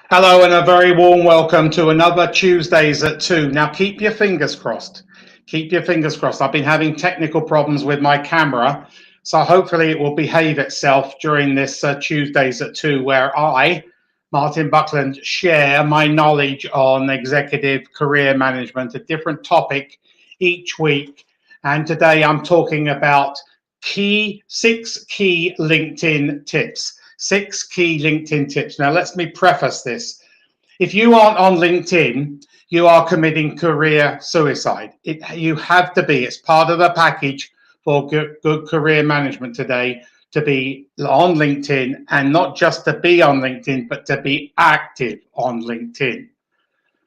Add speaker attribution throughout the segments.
Speaker 1: Hello and a very warm welcome to another Tuesdays at 2. Now keep your fingers crossed. Keep your fingers crossed. I've been having technical problems with my camera, so hopefully it will behave itself during this Tuesdays at 2 where I, Martin Buckland, share my knowledge on executive career management, a different topic each week. And today I'm talking about six key LinkedIn tips. Six key LinkedIn tips. Now, let me preface this. If you aren't on LinkedIn, you are committing career suicide. You have to be. It's part of the package for good career management today to be on LinkedIn, and not just to be on LinkedIn, but to be active on LinkedIn.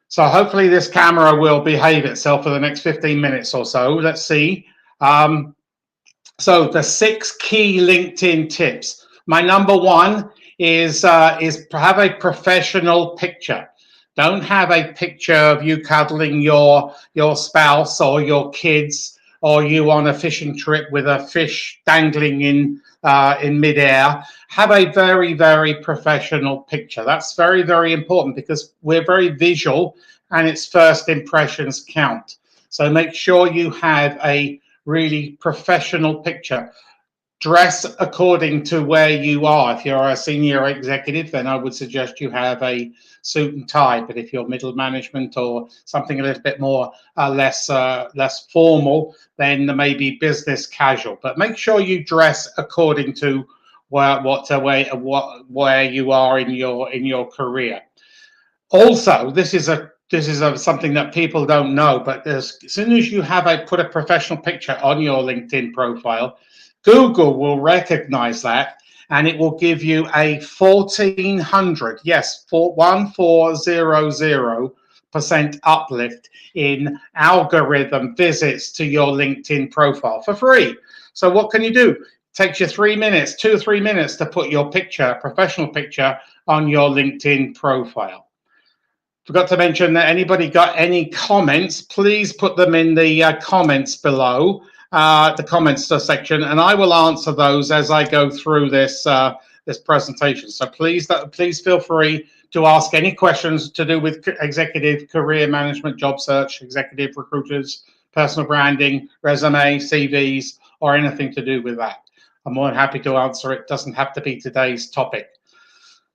Speaker 1: So hopefully this camera will behave itself for the next 15 minutes or so. Let's see. So the six key LinkedIn tips. My number one is have a professional picture. Don't have a picture of you cuddling your spouse or your kids, or you on a fishing trip with a fish dangling in midair. Have a very, very professional picture. That's very, very important because we're very visual and its first impressions count. So make sure you have a really professional picture. Dress according to where you are. If you're a senior executive, then I would suggest you have a suit and tie. But if you're middle management or something a little bit more less formal, then maybe business casual. But make sure you dress according to where you are in your career. Also, this is something that people don't know, but as soon as you put a professional picture on your LinkedIn profile, Google will recognize that, and it will give you a 1400, yes, 1400% uplift in algorithm visits to your LinkedIn profile for free. So what can you do? It takes you 3 minutes, 2 or 3 minutes to put your picture, professional picture, on your LinkedIn profile. Forgot to mention that anybody got any comments, please put them in the comments below, the comments section, and I will answer those as I go through this presentation. So please feel free to ask any questions to do with executive career management, job search, executive recruiters, personal branding, resume, CVs, or anything to do with that. I'm more than happy to answer it. Doesn't have to be today's topic.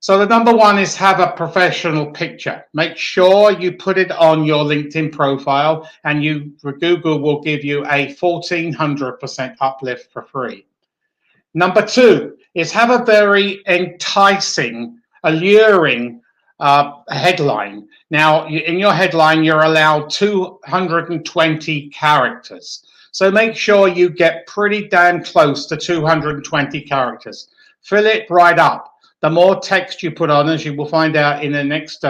Speaker 1: So the number one is have a professional picture. Make sure you put it on your LinkedIn profile, and Google will give you a 1400% uplift for free. Number two is have a very enticing, alluring headline. Now, in your headline, you're allowed 220 characters. So make sure you get pretty damn close to 220 characters. Fill it right up. The more text you put on, as you will find out in the next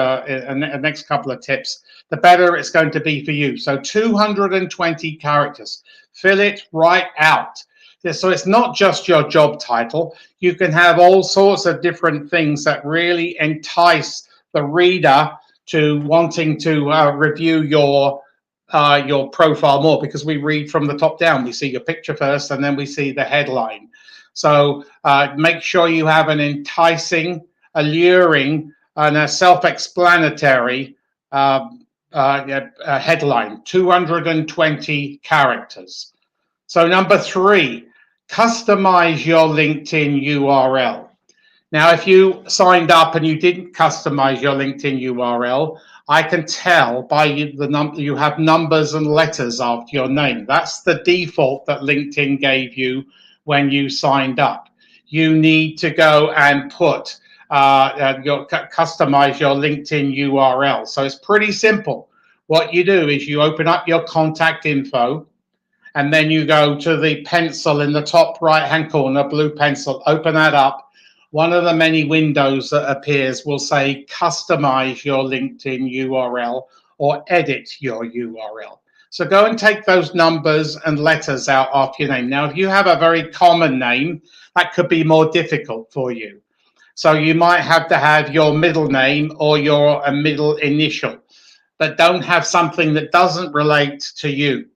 Speaker 1: couple of tips, the better it's going to be for you. So 220 characters. Fill it right out. So it's not just your job title. You can have all sorts of different things that really entice the reader to wanting to review your profile more, because we read from the top down. We see your picture first, and then we see the headline. So make sure you have an enticing, alluring, and a self-explanatory headline, 220 characters. So number three, customize your LinkedIn URL. Now, if you signed up and you didn't customize your LinkedIn URL, I can tell by the number you have numbers and letters after your name. That's the default that LinkedIn gave you when you signed up. You need to go and customize your LinkedIn URL. So it's pretty simple. What you do is you open up your contact info, and then you go to the pencil in the top right-hand corner, blue pencil, open that up. One of the many windows that appears will say customize your LinkedIn URL or edit your URL. So go and take those numbers and letters out after your name. Now, if you have a very common name, that could be more difficult for you. So you might have to have your middle name or your middle initial, but don't have something that doesn't relate to you.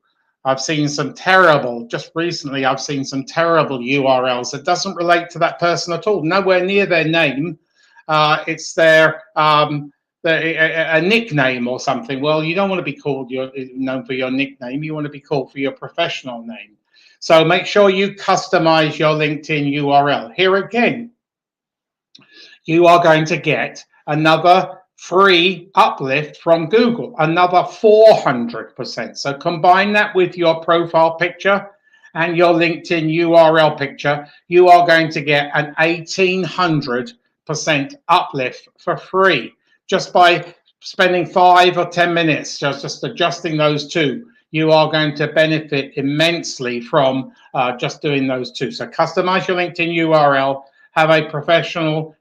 Speaker 1: I've seen some terrible, just recently, I've seen some terrible URLs that doesn't relate to that person at all, nowhere near their name. it's their a nickname or something. Well, you don't want to be called known for your nickname. You want to be called for your professional name. So make sure you customize your LinkedIn URL. Here again, you are going to get another free uplift from Google, another 400%. So combine that with your profile picture and your LinkedIn URL picture, you are going to get an 1800% uplift for free just by spending 5 or 10 minutes just adjusting those two. You are going to benefit immensely from just doing those two. So customize your LinkedIn URL, have a professional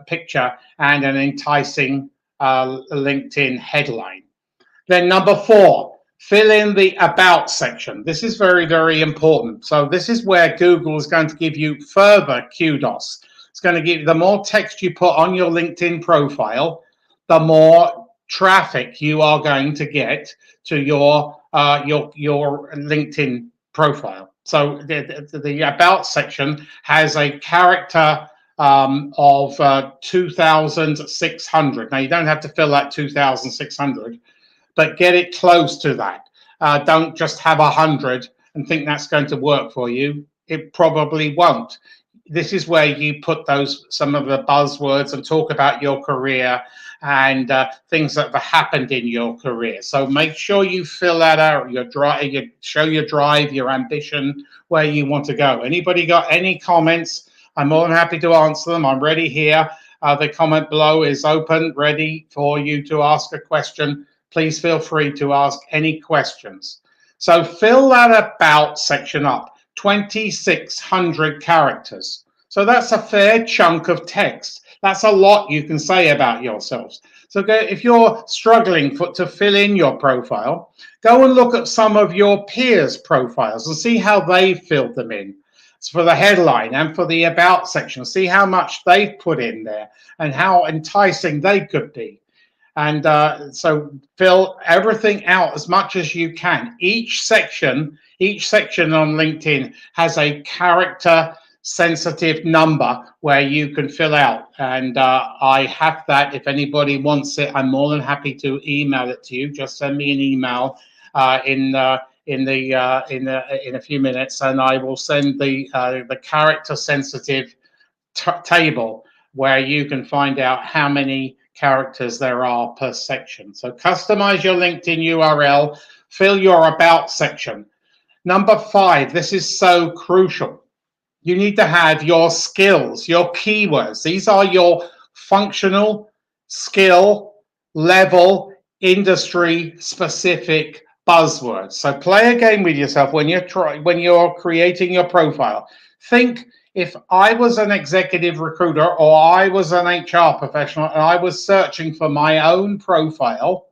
Speaker 1: picture and an enticing LinkedIn headline. Then number 4, fill in the about section. This is very, very important. So this is where Google is going to give you further kudos. It's going to give the more text you put on your LinkedIn profile, the more traffic you are going to get to your LinkedIn profile. So the about section has a character of 2,600. Now you don't have to fill that 2,600, but get it close to that. Don't just have 100 and think that's going to work for you. It probably won't. This is where you put some of the buzzwords and talk about your career and things that have happened in your career. So make sure you fill that out. You show your drive, your ambition, where you want to go. Anybody got any comments? I'm more than happy to answer them. I'm ready here. The comment below is open, ready for you to ask a question. Please feel free to ask any questions. So fill that about section up. 2,600 characters. So that's a fair chunk of text. That's a lot you can say about yourselves. So if you're struggling to fill in your profile, go and look at some of your peers' profiles and see how they filled them in. It's for the headline and for the about section. See how much they've put in there and how enticing they could be. And so fill everything out as much as you can. Each section on LinkedIn has a character sensitive number where you can fill out. And I have that. If anybody wants it, I'm more than happy to email it to you. Just send me an email in a few minutes, and I will send the character sensitive table where you can find out how many characters there are per section. So customize your LinkedIn URL, fill your about section. Number 5, this is so crucial. You need to have your skills, your keywords. These are your functional, skill, level, industry specific buzzwords. So play a game with yourself when you're creating your profile. Think, if I was an executive recruiter or I was an HR professional and I was searching for my own profile,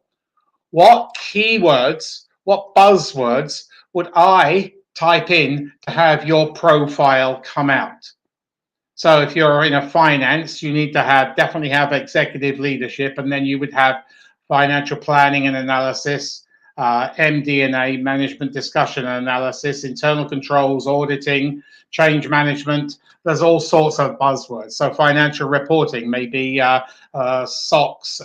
Speaker 1: what keywords, what buzzwords would I type in to have your profile come out? So if you're in a finance, you need to definitely have executive leadership, and then you would have financial planning and analysis, MD&A, management discussion and analysis, internal controls, auditing, change management. There's all sorts of buzzwords. So financial reporting, maybe SOX,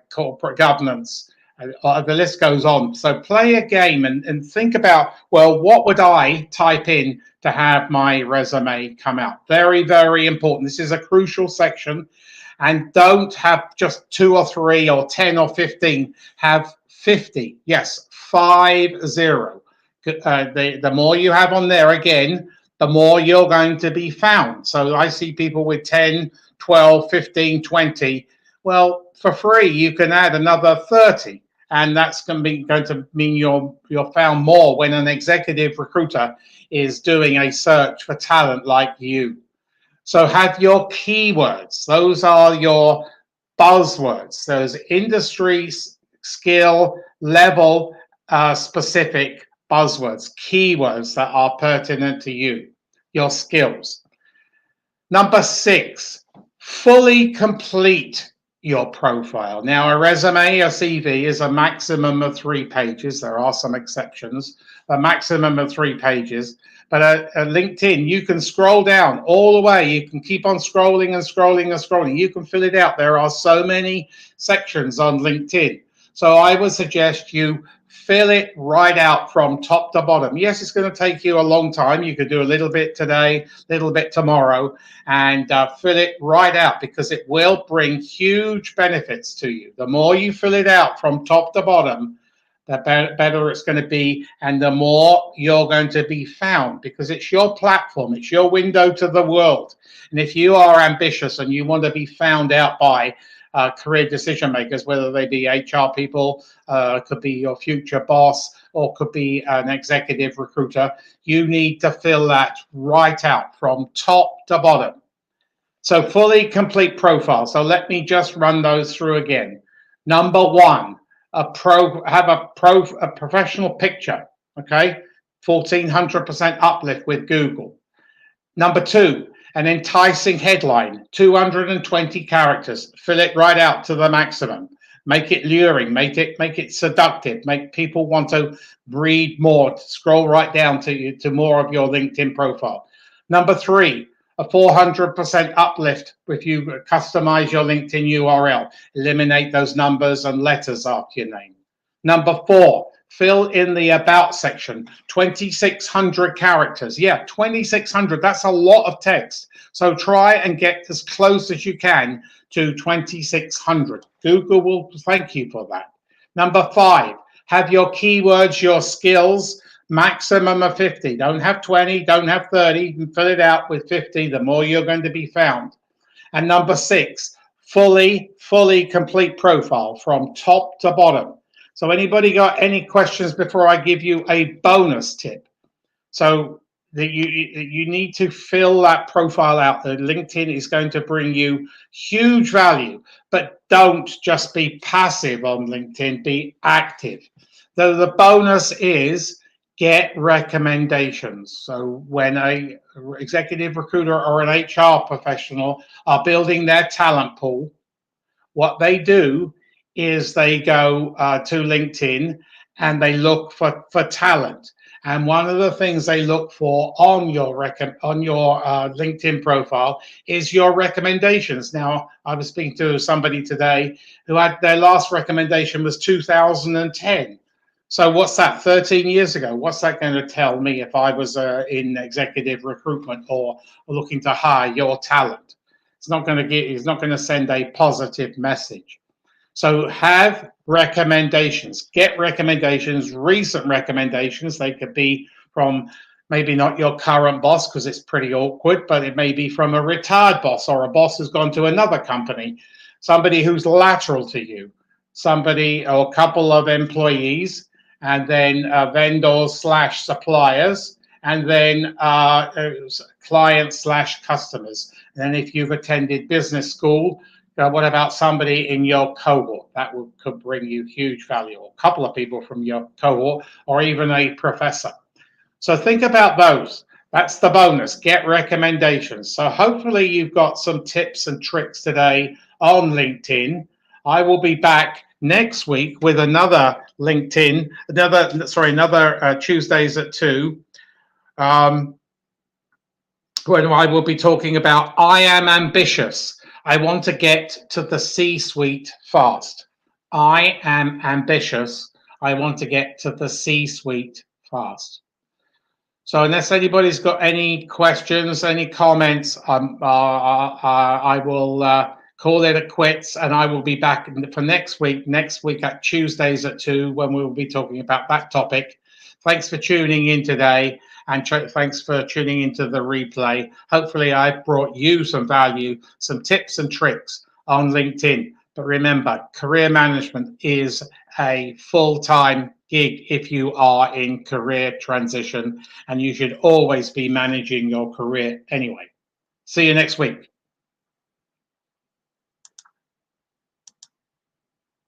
Speaker 1: corporate governance, the list goes on. So play a game and think about, well, what would I type in to have my resume come out? Very, very important. This is a crucial section. And don't have just 2 or 3 or 10 or 15. Have 50. Yes, 50. The more you have on there, again, the more you're going to be found. So I see people with 10, 12, 15, 20. Well, for free, you can add another 30. And that's going to mean you're found more when an executive recruiter is doing a search for talent like you. So have your keywords. Those are your buzzwords. Those industry, skill, level specific buzzwords, keywords that are pertinent to you, your skills. Number 6, fully complete your profile. Now, a resume, a CV is a maximum of 3 pages. There are some exceptions, a maximum of 3 pages. But a LinkedIn, you can scroll down all the way. You can keep on scrolling and scrolling and scrolling. You can fill it out. There are so many sections on LinkedIn. So I would suggest you fill it right out from top to bottom. Yes, it's going to take you a long time. You could do a little bit today, a little bit tomorrow, and fill it right out, because it will bring huge benefits to you. The more you fill it out from top to bottom, the better it's going to be, and the more you're going to be found, because it's your platform, it's your window to the world. And if you are ambitious and you want to be found out by career decision makers, whether they be HR people, could be your future boss, or could be an executive recruiter, you need to fill that right out from top to bottom. So fully complete profile. So let me just run those through again. Number one, have a professional picture. Okay, 1400% uplift with Google. Number two, an enticing headline, 220 characters. Fill it right out to the maximum. Make it luring, make it seductive, make people want to read more, scroll right down to more of your LinkedIn profile. Number three, a 400% uplift if you customize your LinkedIn URL. Eliminate those numbers and letters after your name. Number four, fill in the about section, 2,600 characters. Yeah, 2,600, that's a lot of text. So try and get as close as you can to 2,600. Google will thank you for that. Number five, have your keywords, your skills, maximum of 50. Don't have 20, don't have 30, fill it out with 50, the more you're going to be found. And number six, fully complete profile from top to bottom. So anybody got any questions before I give you a bonus tip? So that you need to fill that profile out. The LinkedIn is going to bring you huge value, but don't just be passive on LinkedIn, be active. The bonus is get recommendations. So when a executive recruiter or an HR professional are building their talent pool, what they do is they go to LinkedIn and they look for talent. And one of the things they look for on your LinkedIn profile is your recommendations. Now, I was speaking to somebody today who had their last recommendation was 2010. So what's that, 13 years ago? What's that going to tell me if I was in executive recruitment or looking to hire your talent? It's not going to send a positive message. So have recommendations, get recommendations, recent recommendations. They could be from maybe not your current boss, because it's pretty awkward, but it may be from a retired boss or a boss who's gone to another company, somebody who's lateral to you, somebody or a couple of employees, and then vendors / suppliers, and then clients / customers. And then if you've attended business school, what about somebody in your cohort? That could bring you huge value, or a couple of people from your cohort, or even a professor. So think about those. That's the bonus. Get recommendations. So hopefully you've got some tips and tricks today on LinkedIn. I will be back next week with another LinkedIn, another Tuesdays at 2. When I will be talking about I am ambitious. I want to get to the C-suite fast. I am ambitious. I want to get to the C-suite fast. So unless anybody's got any questions, any comments, I will call it a quits, and I will be back for next week at Tuesdays at 2, when we will be talking about that topic. Thanks for tuning in today, and thanks for tuning into the replay. Hopefully I've brought you some value, some tips and tricks on LinkedIn. But remember, career management is a full-time gig if you are in career transition, and you should always be managing your career anyway. See you next week.